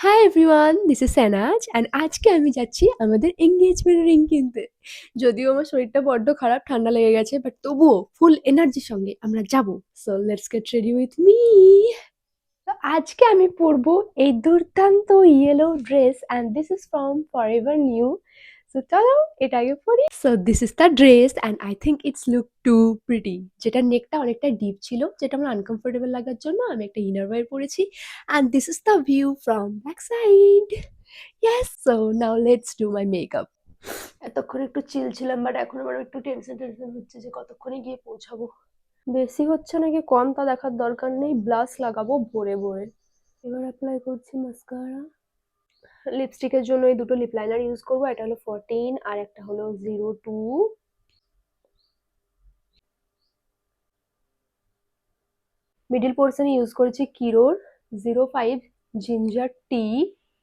High everyone, this is Senaj and আজকে আমি যাচ্ছি আমাদের এঙ্গেজমেন্ট রিং কিনতে। যদিও আমার শরীরটা বড্ড খারাপ, ঠান্ডা লেগে গেছে, বাট তবুও ফুল এনার্জির সঙ্গে আমরা যাব। So let's get ready with me. আজকে আমি পরবো এই দুর্দান্ত yellow dress and this is from forever new. So চলো এটা আগে পরি। So this is the dress and I think it's look to pretty. যেটা নেকটা অনেকটা ডিপ ছিল, যেটা আমার আনকমফোর্টেবল লাগার জন্য আমি একটা ইনার ওয়্যার পরেছি। And this is the view from back side. Yes, so now let's do my makeup. এতক্ষণ একটু চিল ছিলাম, বাট এখন আমার একটু টেনশন টেনশন হচ্ছে যে কতক্ষণে গিয়ে পৌঁছাবো। বেশি হচ্ছে নাকি কম তা দেখার দরকার নেই, ব্লাশ লাগাবো ভরে ভরে। এবার অ্যাপ্লাই করছি মাস্কারা। লিপস্টিকের জন্য এই দুটো লিপ লাইনার ইউজ করবো, একটা হলো 14 আর একটা হলো 02। মিডিল পোর্শনে ইউজ করেছি কিরোর 05 জিঞ্জার টি।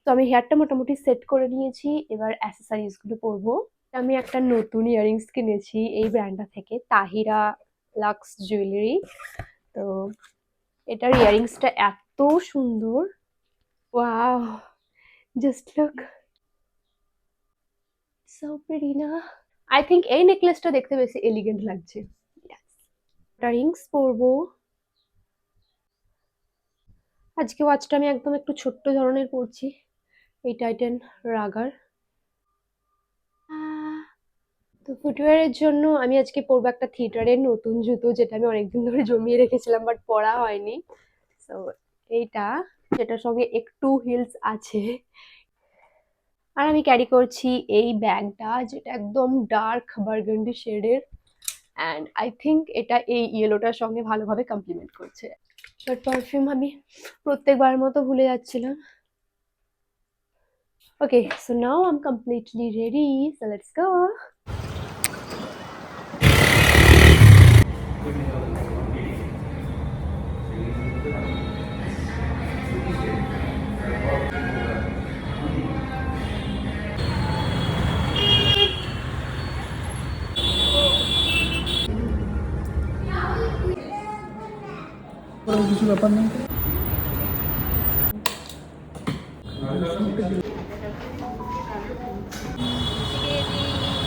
তো আমি হেয়ারটা মোটামুটি সেট করে নিয়েছি, এবার অ্যাসেসরিজ গুলো পরবো। আমি একটা নতুন ইয়াররিংস কিনেছি এই ব্র্যান্ডটা থেকে, তাহিরা লাক্স জুয়েলারি। তো এটার ইয়াররিংসটা এত সুন্দর, wow, just look so pretty না? আই থিঙ্ক এই নেকলেসটা দেখতে বেশি এলিগেন্ট লাগছে। রিংস পরবো। আজকে ওয়াচটা আমি একদম একটু ছোট্ট ধরনের পরছি, এই টাইটেন রাগার। তো ফুটওয়্যারের জন্য আমি আজকে পরবো একটা থিয়েটারের নতুন জুতো, যেটা আমি অনেকদিন ধরে জমিয়ে রেখেছিলাম বাট পরা হয়নি। তো এইটা, যেটার সঙ্গে একটু হিলস আছে। আর আমি ক্যারি করছি এই ব্যাগটা, যেটা একদম ডার্ক বার্গান্ডি শেডের, অ্যান্ড আই থিঙ্ক এটা এই ইয়েলোটার সঙ্গে ভালোভাবে কমপ্লিমেন্ট করছে। বাট পারফিউম আমি প্রত্যেকবার মতো ভুলে যাচ্ছিলাম। Okay, so now I am completely ready, so let's go. কিছু ব্যাপার নেই।